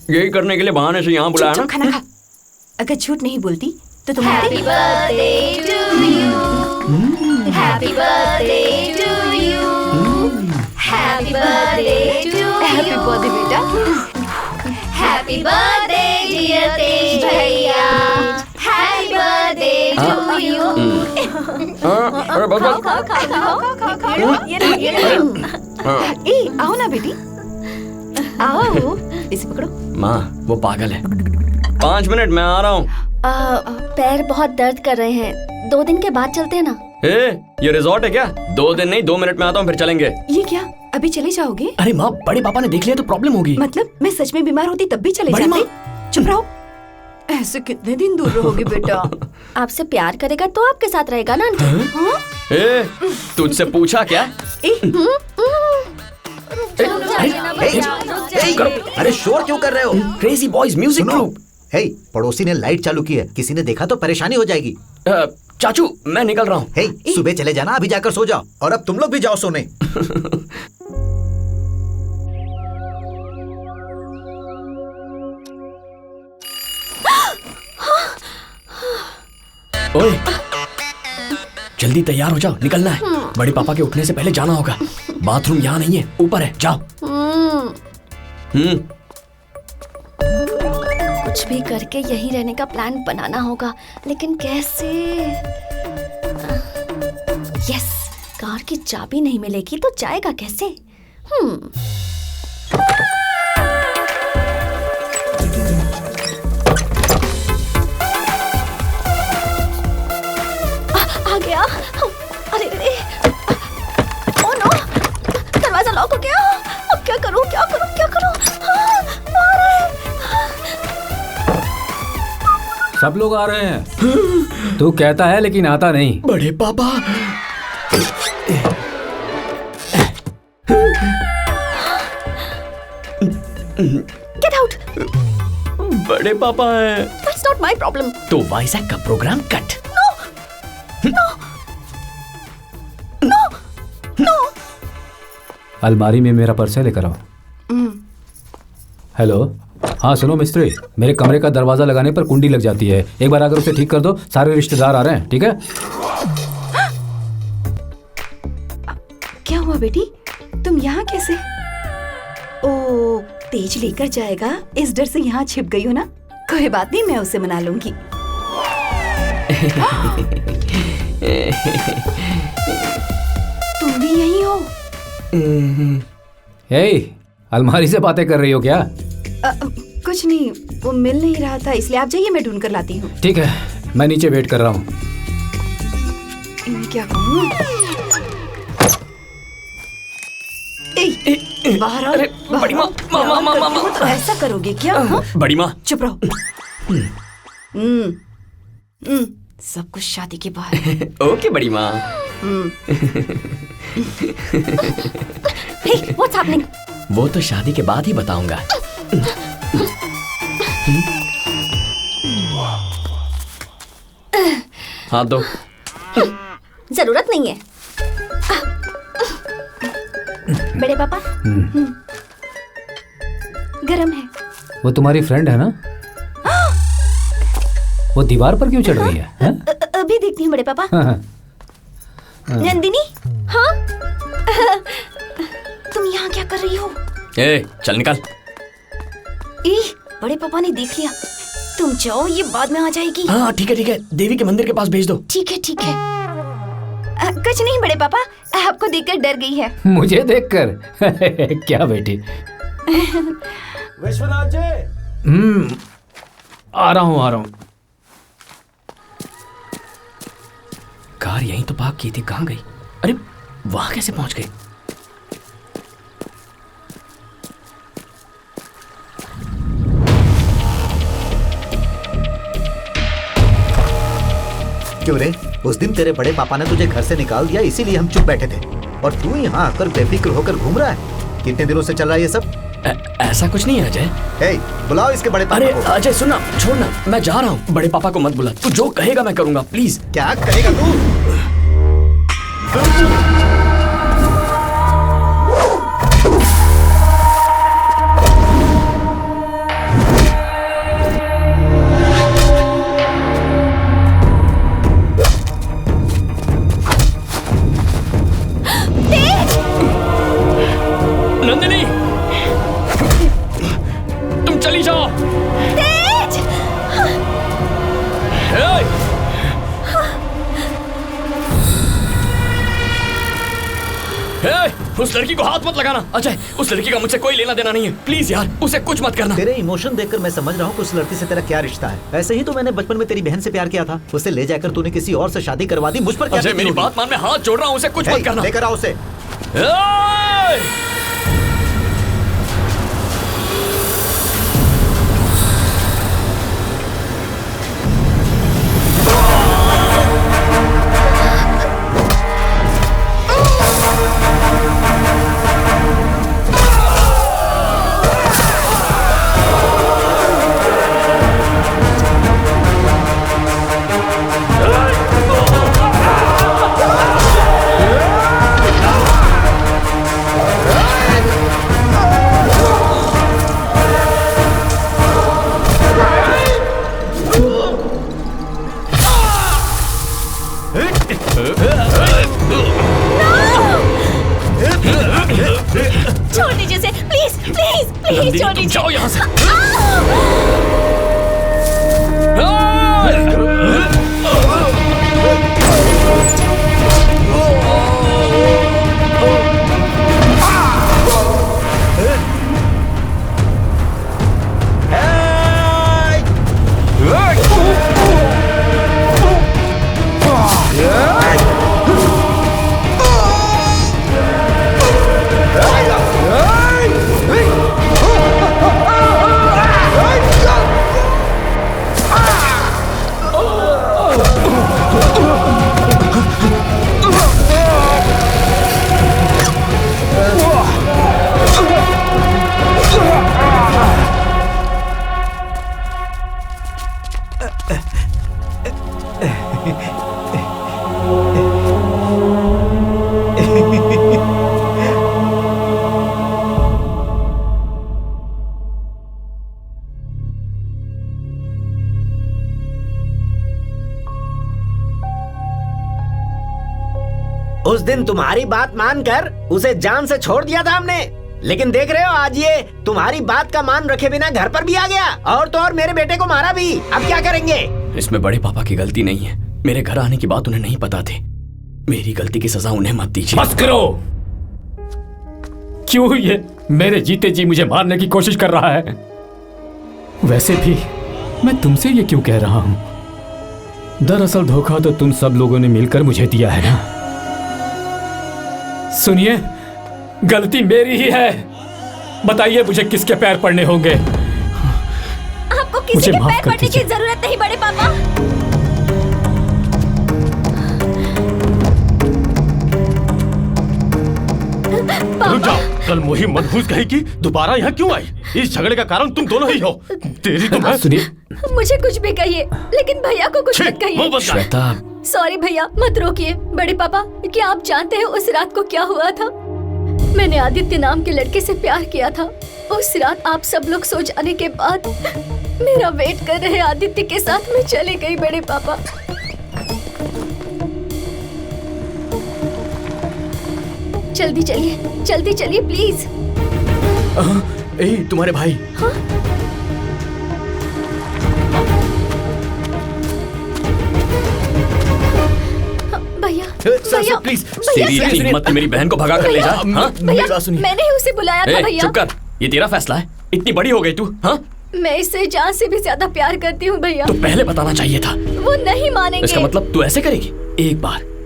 यही करने के लिए बहाने से यहाँ बुलाया ना। खाना खा। अगर झूठ नहीं बोलती तो तुम Happy birthday to you. Happy birthday to you. Happy birthday to you. Happy birthday बेटा। Happy birthday dear तेज भैया. Happy birthday to you. अरे बस बस। ए आओ ना बेटी, आओ, इसे पकड़ो। माँ वो पागल है। 5 मिनट मैं आ रहा हूँ। पैर बहुत दर्द कर रहे हैं, 2 दिन के बाद चलते हैं ना। ये रिजॉर्ट है क्या? 2 दिन नहीं, 2 मिनट में आता हूँ, फिर चलेंगे। ये क्या, अभी चले जाओगे? अरे माँ, बड़े पापा ने देख लिया तो प्रॉब्लम होगी। मतलब मैं सच में बीमार होती तब भी चले बड़ी जाते? चुप रहो। ऐसे कितने दिन दूर रहोगे बेटा? आपसे प्यार करेगा तो आपके साथ रहेगा ना आंटी। तुझसे पूछा क्या? अरे शोर क्यों कर रहे हो? Crazy boys music group. Hey, पड़ोसी ने लाइट चालू की है, किसी ने देखा तो परेशानी हो जाएगी। चाचू मैं निकल रहा हूँ। हे, सुबह चले जाना, अभी जाकर सो जाओ। और अब तुम लोग भी जाओ सोने। ओए, जल्दी तैयार हो जाओ, निकलना है। बड़े पापा के उठने से पहले जाना होगा। बाथरूम यहाँ नहीं है, ऊपर है, जाओ। कुछ भी करके यहीं रहने का प्लान बनाना होगा, लेकिन कैसे? यस, कार की चाबी नहीं मिलेगी तो जाएगा कैसे? आ गया। अरे ओ नो, दरवाजा लॉक हो गया। अब क्या करूं? सब लोग आ रहे हैं। तू कहता है लेकिन आता नहीं। बड़े पापा। Get out. बड़े पापा हैं। That's not my problem. तो वाइजैक का प्रोग्राम कट। अलमारी में मेरा पर्स है, लेकर आओ। हेलो, हाँ सुनो मिस्त्री, मेरे कमरे का दरवाजा लगाने पर कुंडी लग जाती है, एक बार अगर उसे ठीक कर दो। सारे रिश्तेदार आ रहे हैं, ठीक है? क्या हुआ बेटी, तुम यहाँ कैसे? ओ, तेज लेकर जाएगा, इस डर से यहाँ छिप गई हो ना? कोई बात नहीं, मैं उसे मना लूंगी। तुम भी यही हो? हे, अलमारी से बातें कर रही हो क्या? कुछ नहीं, वो मिल नहीं रहा था, इसलिए आप जाइए, मैं ढूंढ कर लाती हूँ। ठीक है, मैं नीचे वेट कर रहा हूँ। क्या कहूँ? बाहर आओ। बड़ी माँ, माँ, तो ऐसा करोगे क्या? बड़ी माँ चुप रहो। सब कुछ शादी के बाद। ओके बड़ी माँ। Hey, what's happening? वो तो शादी के बाद ही बताऊंगा। हाथ दो। जरूरत नहीं है। बड़े पापा, गरम है। वो तुम्हारी फ्रेंड है ना? वो दीवार पर क्यों चढ़ रही है? अभी देखती हूँ बड़े पापा। नंदिनी, हाँ? तुम यहाँ क्या कर रही हो? चल निकल। बड़े पापा ने देख लिया। तुम जाओ, ये बाद में आ जाएगी। हाँ ठीक है, देवी के मंदिर के पास भेज दो। ठीक है। कुछ नहीं बड़े पापा, आपको देखकर डर गई है। मुझे देखकर? क्या बेटी? विश्वनाथ जी। आ रहा हूँ। कार यहीं तो पार्क की थी, कहाँ गई? अरे वहां कैसे पहुंच गई? क्यों रे, उस दिन तेरे बड़े पापा ने तुझे घर से निकाल दिया, इसीलिए हम चुप बैठे थे, और तू यहाँ आकर बेफिक्र होकर घूम रहा है। कितने दिनों से चल रहा है ये सब? ऐसा कुछ नहीं है अजय। हे, बुलाओ इसके बड़े पापा अरे को। अजय सुनना, छोड़ना, मैं जा रहा हूँ। बड़े पापा को मत बुला, तू जो कहेगा मैं करूंगा, प्लीज। क्या करेगा तू? चली जाओ। तेज! उस लड़की को हाथ मत लगाना। अजय, उस लड़की का मुझसे कोई लेना देना नहीं है। प्लीज यार, उसे कुछ मत करना। तेरे इमोशन देखकर मैं समझ रहा हूँ कि उस लड़की से तेरा क्या रिश्ता है। ऐसे ही तो मैंने बचपन में तेरी बहन से प्यार किया था। उसे ले जाकर तूने किसी और से शादी करवा दी। मुझ पर क्या अजय, मेरी बात मान, मैं हाथ जोड़ रहा हूँ, उसे कुछ मत करना। लेकर आओ उसे। छोड़ दीजिए इसे, प्लीज प्लीज प्लीज छोड़ दीजिए। जाओ यहाँ से। उस दिन तुम्हारी बात मानकर उसे जान से छोड़ दिया था हमने, लेकिन देख रहे हो आज ये तुम्हारी बात का मान रखे बिना घर पर भी आ गया, और तो और मेरे बेटे को मारा भी। अब क्या करेंगे? इसमें बड़े पापा की गलती नहीं है। मेरे घर आने की बात उन्हें नहीं पता थी। मेरी गलती की सजा उन्हें मत दीजिए। बस करो। क्यों ये मेरे जीते जी मुझे मारने की कोशिश कर रहा है? वैसे भी मैं तुमसे ये क्यों कह रहा हूं? दरअसल धोखा तो तुम सब लोगों ने मिलकर मुझे दिया है ना। सुनिए, गलती मेरी ही है। बताइए मुझे किसके पैर पड़ने होंगे? आपको किसी के पैर पड़ने की जरूरत नहीं बड़े पापा। रुक जाओ, कल मुहिम मनहूस कहेगी दोबारा यहाँ क्यों आई? इस झगड़े का कारण तुम दोनों ही हो। तेरी तो मैं। सुनिए, मुझे कुछ भी कहिए, लेकिन भैया को कुछ मत कहिए। श्वेता, सॉरी भैया, मत रोकिए। बड़े पापा, क्या आप जानते हैं उस रात को क्या हुआ था? मैंने आदित्य नाम के लड़के से प्यार किया था। उस रात आप सब लोग सो जाने के बाद मेरा वेट कर रहे आदित्य के साथ मैं चली गई बड़े पापा। जल्दी चलिए प्लीज। तुम्हारे भाई। हाँ? भैया प्लीज, तेरी इतनी हिम्मत मेरी बहन को भगा कर ले जा। हाँ? भैया, मैंने ही उसे बुलाया था भैया। चुप कर, ये तेरा फैसला है। इतनी बड़ी हो गई तू। हाँ? मैं इससे जान से भी ज्यादा प्यार करती हूँ भैया। तो पहले बताना चाहिए था। वो नहीं मानेंगे। इसका मतलब तू ऐसे करेगी?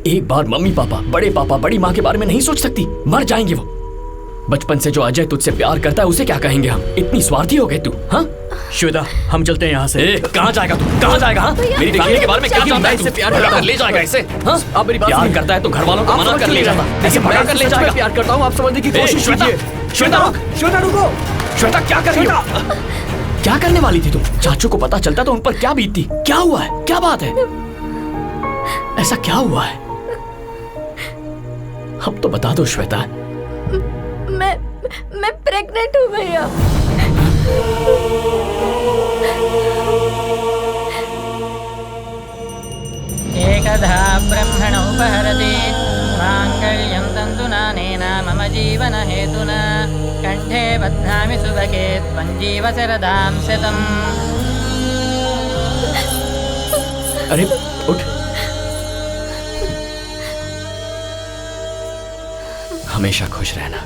एक बार मम्मी पापा, बड़ी माँ के बारे में नहीं सोच सकती? मर जाएंगे वो। बचपन से जो अजय तुझसे प्यार करता है उसे क्या कहेंगे हम? इतनी स्वार्थी हो गए तू। हाँ? श्वेता, हम चलते हैं यहाँ से। कहाँ जाएगा तू? कहाँ जाएगा? हाँ? मेरी फैमिली के बारे में क्या जानता है? इससे प्यार करता है, ले जाएगा इसे? हाँ? आप मेरी बात प्यार करता है तो घर वालों को मना कर ले जाता, ऐसे भगा कर ले जाएगा। प्यार करता हूँ, आप समझने की कोशिश कीजिए। श्वेता रुको। श्वेता क्या कर रही हो? क्या करने वाली थी तुम? चाचू को पता चलता तो उन पर क्या बीतती? क्या हुआ है? क्या बात है? ऐसा क्या हुआ है? अब तो बता दो श्वेता। मैं प्रेग्नेंट हूँ भैया। एकधा ब्रह्मण उपहरति माङ्गल्यं तन्तुनानेन मम जीवन हेतुना कंठे बध्नामि सुभगे सञ्जीव शरदां शतम्। अरे उठ। हमेशा खुश रहना।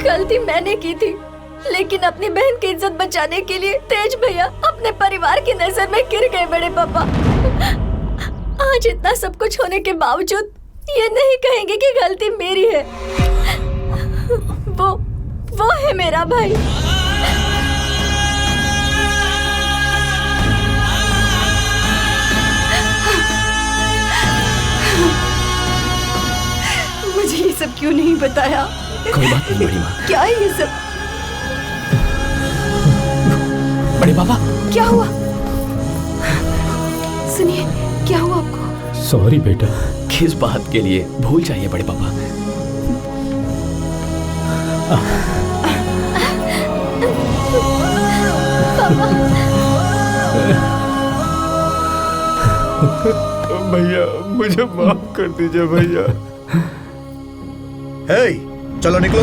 गलती मैंने की थी, लेकिन अपनी बहन की इज्जत बचाने के लिए तेज भैया अपने परिवार की नजर में गिर गए बड़े पापा। आज इतना सब कुछ होने के बावजूद ये नहीं कहेंगे कि गलती मेरी है। वो है मेरा भाई। मुझे ये सब क्यों नहीं बताया? कोई बात नहीं बड़ी माँ। क्या है ये सब? बड़े पापा क्या हुआ? सुनिए, क्या हुआ आपको? सॉरी बेटा। किस बात के लिए? भूल जाइए बड़े पापा। भैया मुझे माफ कर दीजिए भैया। हे, चलो निकलो।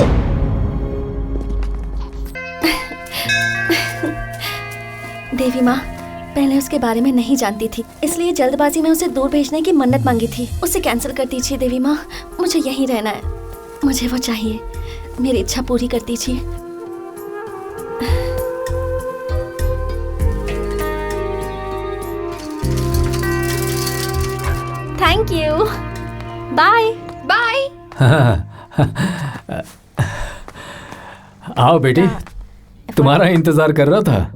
देवी माँ पहले उसके बारे में नहीं जानती थी, इसलिए जल्दबाजी में उसे दूर भेजने की मन्नत मांगी थी। उसे कैंसिल कर दीजिए देवी माँ, मुझे यहीं रहना है। मुझे वो चाहिए, मेरी इच्छा पूरी कर दीजिए। Thank you. Bye bye. आओ बेटी, तुम्हारा इंतजार कर रहा था।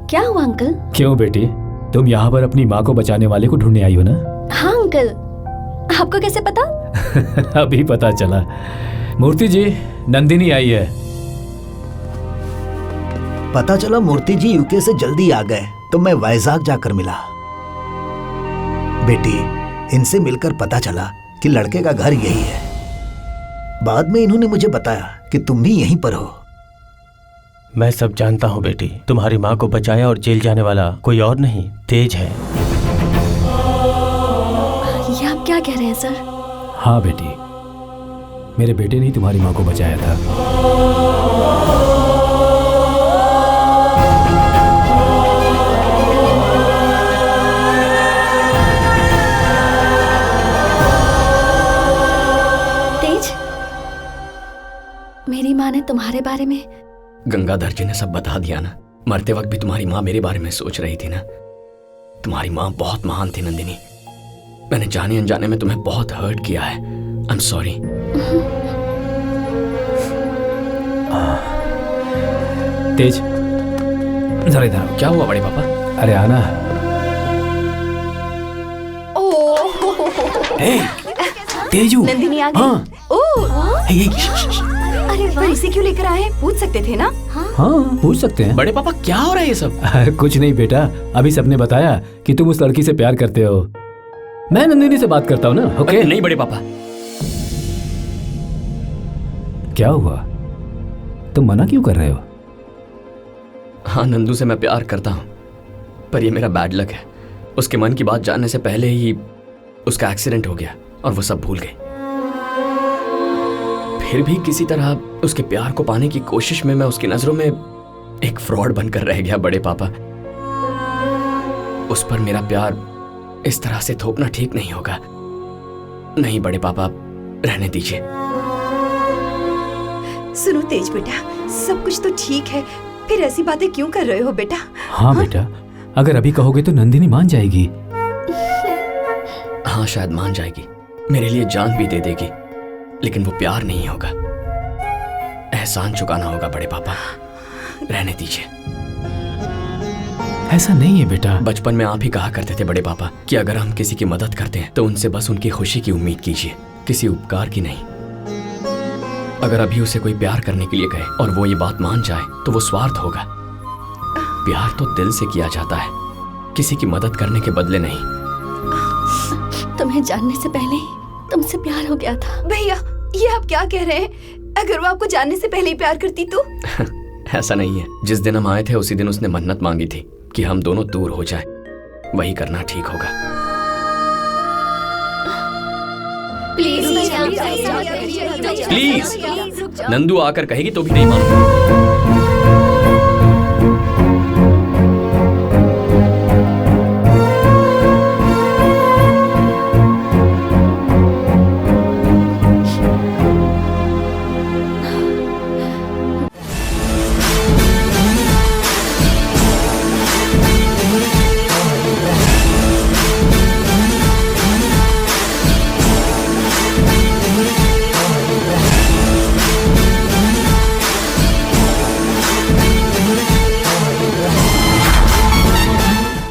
क्या हुआ अंकल? क्यों बेटी, तुम यहाँ पर अपनी माँ को बचाने वाले को ढूंढने आई हो ना? हाँ अंकल, आपको कैसे पता? अभी पता चला। मूर्ति जी, नंदिनी आई है। पता चला मूर्ति जी यूके से जल्दी आ गए, तो मैं वाइजाग जाकर मिला। बेटी, इनसे मिलकर पता चला कि लड़के का घर यही है। बाद में इन्होंने मुझे बताया कि तुम भी यहीं पर हो। मैं सब जानता हूँ बेटी, तुम्हारी माँ को बचाया और जेल जाने वाला कोई और नहीं, तेज है। ये आप क्या कह रहे हैं सर? हाँ बेटी, मेरे बेटे ने ही तुम्हारी माँ को बचाया था। तेज, मेरी माँ ने तुम्हारे बारे में? गंगाधर जी ने सब बता दिया ना। मरते वक्त भी तुम्हारी माँ मेरे बारे में सोच रही थी ना। तुम्हारी माँ बहुत महान थी नंदिनी। मैंने जाने अनजाने में तुम्हें बहुत हर्ट किया है। I am sorry. तेज, जरा इधर आओ। क्या हुआ बड़े पापा? अरे आना। तेजू, नंदिनी आ गई। हाँ। अरे पर इसे क्यों लेकर आए? पूछ सकते थे ना। हाँ, पूछ सकते हैं। बड़े पापा क्या हो रहा है ये सब? कुछ नहीं बेटा, अभी सबने बताया कि तुम उस लड़की से प्यार करते हो। मैं नंदिनी से बात करता हूँ ना। ओके? नहीं बड़े पापा। क्या हुआ, तुम मना क्यों कर रहे हो? हाँ, नंदू से मैं प्यार करता हूँ, पर ये मेरा बैड लक है। उसके मन की बात जानने से पहले ही उसका एक्सीडेंट हो गया और वो सब भूल गई। फिर भी किसी तरह उसके प्यार को पाने की कोशिश में मैं उसकी नजरों में एक फ्रॉड बनकर रह गया बड़े पापा। उस पर मेरा प्यार इस तरह से थोपना ठीक नहीं होगा। नहीं बड़े पापा, रहने दीजिए। सुनो तेज बेटा, सब कुछ तो ठीक है, फिर ऐसी बातें क्यों कर रहे हो बेटा? हाँ बेटा, अगर अभी कहोगे तो नंदिनी मान जाएगी। हाँ शायद मान जाएगी, मेरे लिए जान भी दे देगी, लेकिन वो प्यार नहीं होगा, एहसान चुकाना होगा बड़े पापा। रहने दीजिए। ऐसा नहीं है बेटा। बचपन में आप ही कहा करते थे बड़े पापा कि अगर हम किसी की मदद करते हैं तो उनसे बस उनकी खुशी की उम्मीद कीजिए, किसी उपकार की नहीं। अगर अभी उसे कोई प्यार करने के लिए कहे और वो ये बात मान जाए तो वो स्वार्थ होगा। प्यार तो दिल से किया जाता है, किसी की मदद करने के बदले नहीं। तुम्हें जानने से पहले ही तुमसे प्यार हो गया था। भैया, ये आप क्या कह रहे हैं? अगर वो आपको जानने से पहले ही प्यार करती तो? ऐसा नहीं है। जिस दिन हम आए थे उसी दिन उसने मन्नत मांगी थी कि हम दोनों दूर हो जाएं। वही करना ठीक होगा। प्लीज प्लीज नंदू आकर कहेगी तो भी नहीं मानूंगा।